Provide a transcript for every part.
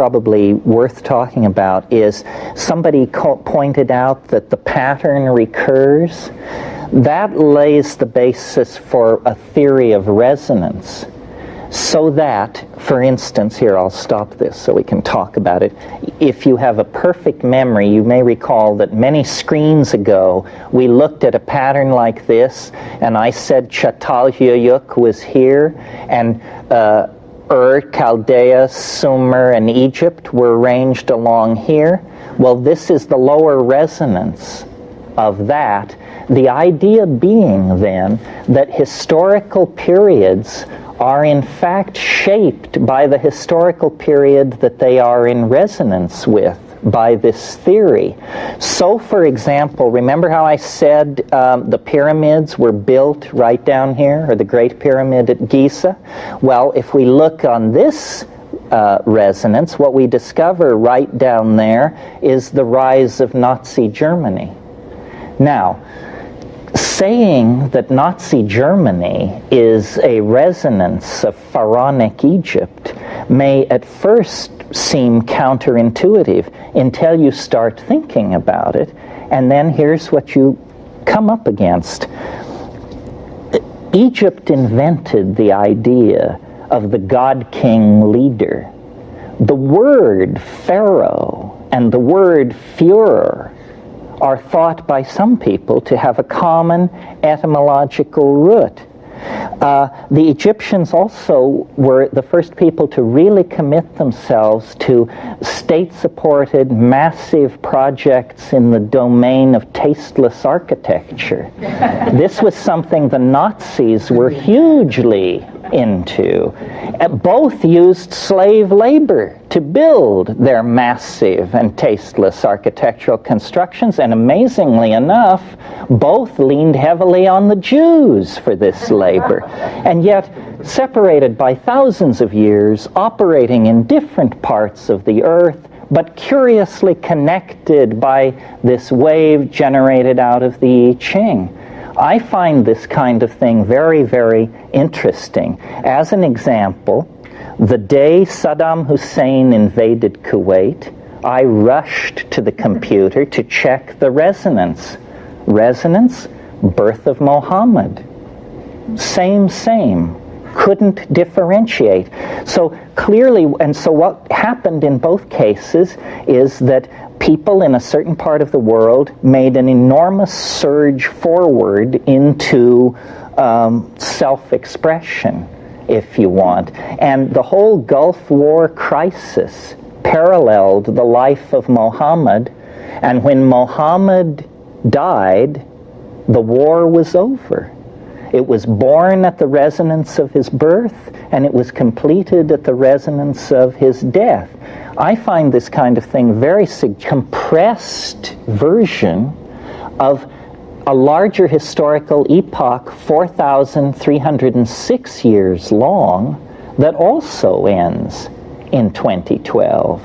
probably worth talking about is somebody pointed out that the pattern recurs. That lays the basis for a theory of resonance. So that, for instance, here I'll stop this so we can talk about it. If you have a perfect memory, you may recall that many screens ago we looked at a pattern like this, and I said Çatalhöyük was here, and Chaldea, Sumer, and Egypt were arranged along here. Well, this is the lower resonance of that. The idea being then that historical periods are in fact shaped by the historical period that they are in resonance with by this theory. So, for example, remember how I said the pyramids were built right down here, or the Great Pyramid at Giza? Well, if we look on this resonance, what we discover right down there is the rise of Nazi Germany. Now, saying that Nazi Germany is a resonance of pharaonic Egypt may at first seem counterintuitive until you start thinking about it, and then here's what you come up against. Egypt invented the idea of the god-king leader. The word pharaoh and the word Führer are thought by some people to have a common etymological root. The Egyptians also were the first people to really commit themselves to state-supported massive projects in the domain of tasteless architecture. This was something the Nazis were hugely into. Both used slave labor to build their massive and tasteless architectural constructions, and amazingly enough, both leaned heavily on the Jews for this labor. And yet, separated by thousands of years, operating in different parts of the earth, but curiously connected by this wave generated out of the I-Ching. I find this kind of thing very, very interesting. As an example, the day Saddam Hussein invaded Kuwait, I rushed to the computer to check the resonance. Resonance, birth of Muhammad. Same. Couldn't differentiate. So clearly, and so what happened in both cases is that people in a certain part of the world made an enormous surge forward into self-expression, if you want. And the whole Gulf War crisis paralleled the life of Muhammad, and when Muhammad died, the war was over. It was born at the resonance of his birth, and it was completed at the resonance of his death. I find this kind of thing very compressed version of a larger historical epoch, 4,306 years long, that also ends in 2012.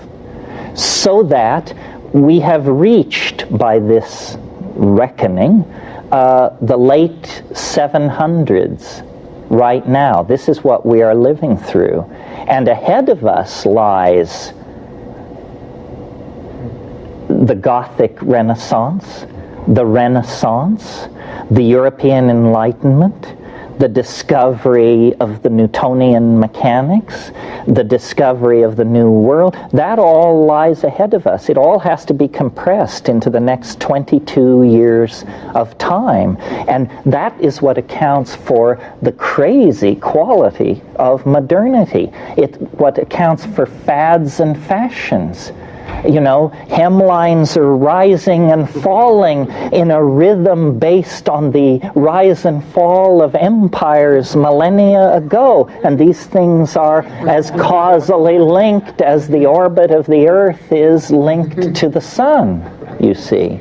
So that we have reached, by this reckoning, the late 700s right now. This is what we are living through. And ahead of us lies the Gothic Renaissance, the European Enlightenment, the discovery of the Newtonian mechanics, the discovery of the New World. That all lies ahead of us. It all has to be compressed into the next 22 years of time. And that is what accounts for the crazy quality of modernity. What accounts for fads and fashions. You know, hemlines are rising and falling in a rhythm based on the rise and fall of empires millennia ago. And these things are as causally linked as the orbit of the Earth is linked to the sun, you see.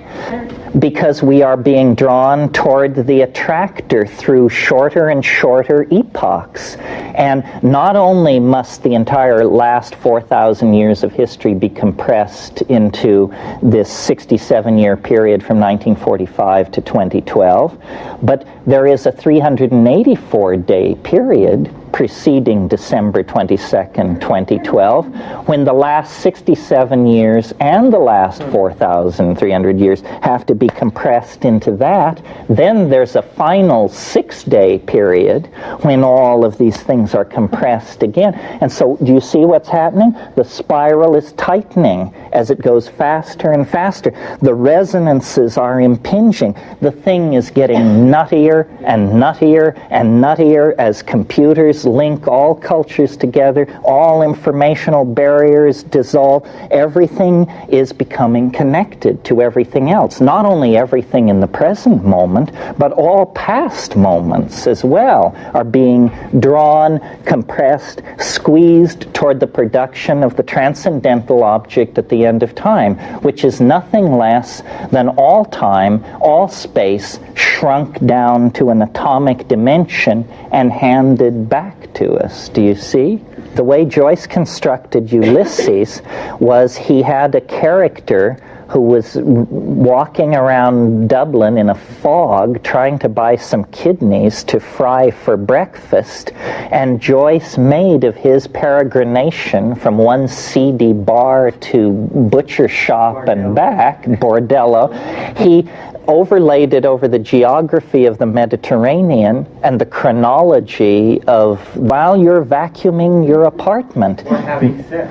Because we are being drawn toward the attractor through shorter and shorter epochs. And not only must the entire last 4,000 years of history be compressed into this 67-year period from 1945 to 2012, but there is a 384-day period preceding December 22nd, 2012, when the last 67 years and the last 4,300 years have to be compressed into that. Then there's a final 6-day period when all of these things are compressed again. And so do you see what's happening? The spiral is tightening as it goes faster and faster. The resonances are impinging. The thing is getting nuttier and nuttier and nuttier as computers link all cultures together, all informational barriers dissolve. Everything is becoming connected to everything else. Not only everything in the present moment, but all past moments as well are being drawn, compressed, squeezed toward the production of the transcendental object at the end of time, which is nothing less than all time, all space, shrunk down to an atomic dimension and handed back to us. Do you see? The way Joyce constructed Ulysses was he had a character who was walking around Dublin in a fog trying to buy some kidneys to fry for breakfast, and Joyce made of his peregrination from one seedy bar to butcher shop and back, bordello, he overlaid it over the geography of the Mediterranean and the chronology of while you're vacuuming your apartment.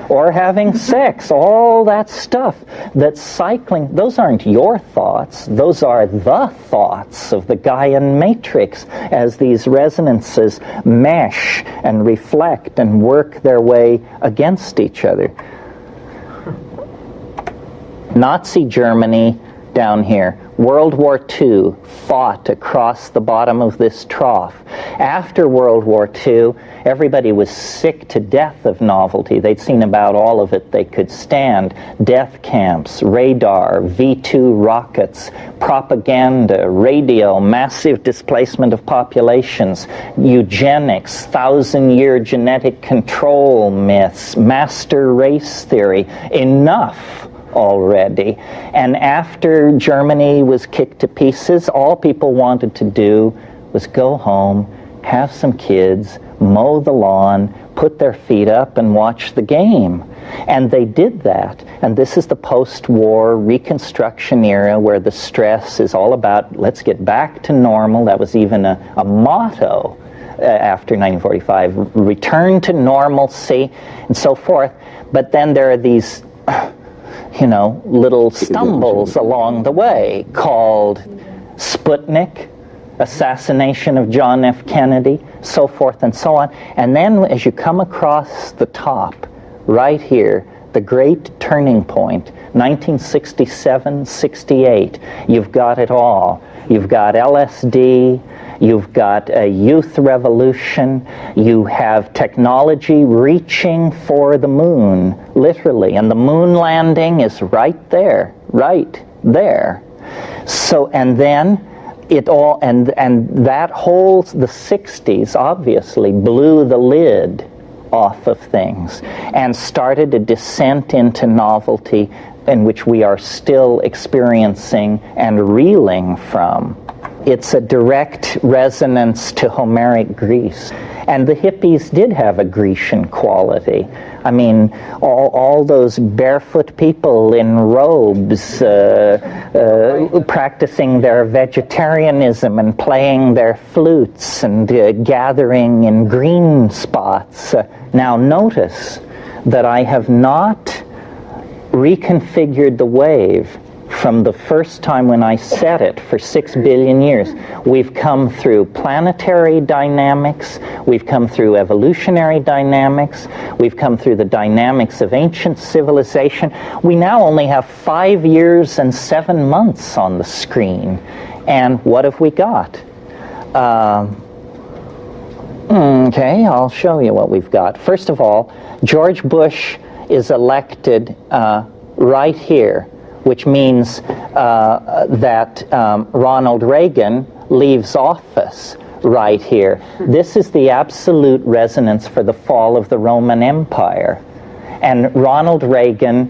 Or having sex. All that stuff that's cycling. Those aren't your thoughts. Those are the thoughts of the Gaian matrix as these resonances mesh and reflect and work their way against each other. Nazi Germany down here. World War II fought across the bottom of this trough. After World War II, everybody was sick to death of novelty. They'd seen about all of it they could stand. Death camps, radar, V-2 rockets, propaganda, radio, massive displacement of populations, eugenics, 1,000-year genetic control myths, master race theory. Enough already. And after Germany was kicked to pieces, all people wanted to do was go home, have some kids, mow the lawn, put their feet up and watch the game. And they did that. And this is the post-war Reconstruction era where the stress is all about let's get back to normal. That was even a motto after 1945, return to normalcy and so forth. But then there are these little stumbles along the way called Sputnik, assassination of John F. Kennedy, so forth and so on. And then as you come across the top, right here, the great turning point, 1967-68, you've got it all. You've got LSD, you've got a youth revolution, you have technology reaching for the moon, literally, and the moon landing is right there. So, and then it all, and that whole, the 60s obviously blew the lid off of things and started a descent into novelty in which we are still experiencing and reeling from. It's a direct resonance to Homeric Greece. And the hippies did have a Grecian quality. I mean, all those barefoot people in robes practicing their vegetarianism and playing their flutes and gathering in green spots. Now notice that I have not reconfigured the wave from the first time when I set it for 6 billion years. We've come through planetary dynamics, we've come through evolutionary dynamics, we've come through the dynamics of ancient civilization. We now only have 5 years and 7 months on the screen. And what have we got? Okay, I'll show you what we've got. First of all, George Bush is elected right here, which means that Ronald Reagan leaves office right here. This is the absolute resonance for the fall of the Roman Empire. And Ronald Reagan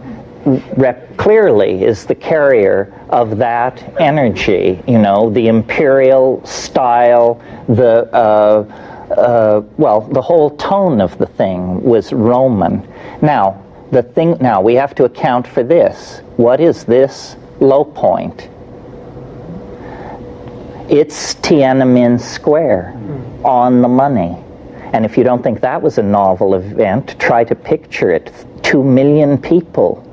clearly is the carrier of that energy, the imperial style, the well, the whole tone of the thing was Roman. Now, we have to account for this. What is this low point? It's Tiananmen Square, on the money. And if you don't think that was a novel event, try to picture it. 2 million people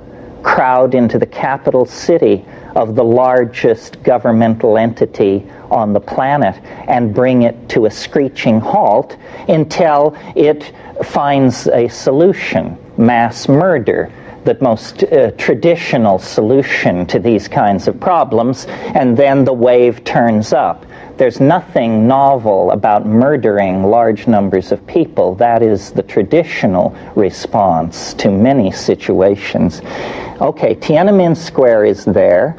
crowd into the capital city of the largest governmental entity on the planet and bring it to a screeching halt until it finds a solution, mass murder, the most traditional solution to these kinds of problems, and then the wave turns up. There's nothing novel about murdering large numbers of people. That is the traditional response to many situations. Okay, Tiananmen Square is there.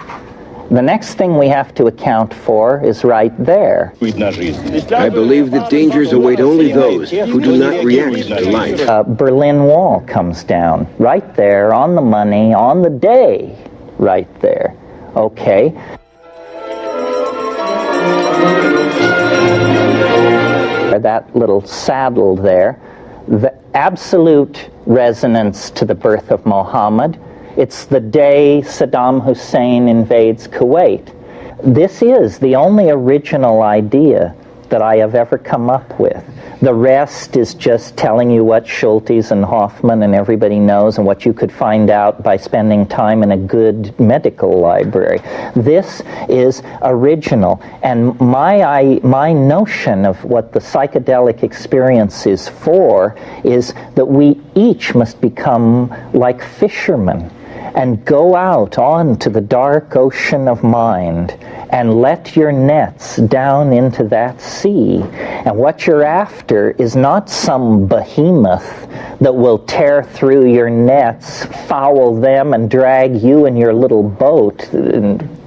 The next thing we have to account for is right there. I believe that dangers await only those who do not react to life. Berlin Wall comes down right there, on the money, on the day, right there. Okay. That little saddle there, the absolute resonance to the birth of Muhammad. It's the day Saddam Hussein invades Kuwait. This is the only original idea that I have ever come up with. The rest is just telling you what Schultes and Hoffman and everybody knows and what you could find out by spending time in a good medical library. This is original, and my notion of what the psychedelic experience is for is that we each must become like fishermen and go out onto the dark ocean of mind and let your nets down into that sea. And what you're after is not some behemoth that will tear through your nets, foul them, and drag you and your little boat,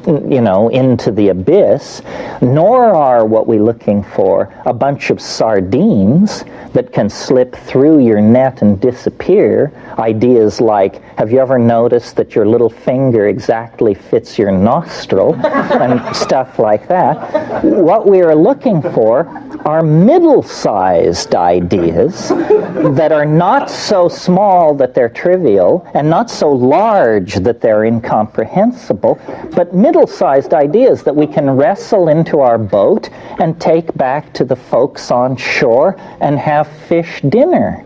into the abyss, nor are what we're looking for a bunch of sardines that can slip through your net and disappear. Ideas like, have you ever noticed that your little finger exactly fits your nostril, and stuff like that. What we are looking for are middle-sized ideas that are not so small that they're trivial and not so large that they're incomprehensible, but middle-sized ideas that we can wrestle into our boat and take back to the folks on shore and have fish dinner.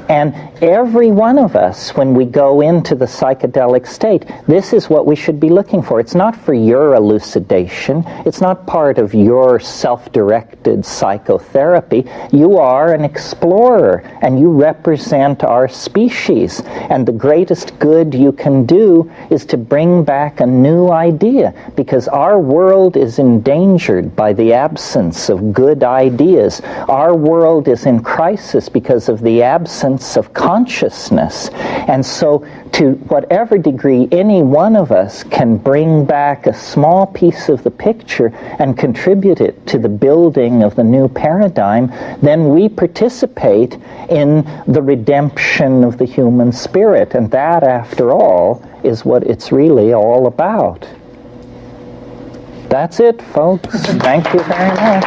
And every one of us, when we go into the psychedelic state, this is what we should be looking for. It's not for your elucidation. It's not part of your self-directed psychotherapy. You are an explorer, and you represent our species. And the greatest good you can do is to bring back a new idea, because our world is endangered by the absence of good ideas. Our world is in crisis because of the absence of consciousness. And so, to whatever degree any one of us can bring back a small piece of the picture and contribute it to the building of the new paradigm, then we participate in the redemption of the human spirit. And that, after all, is what it's really all about. That's it, folks. Thank you very much.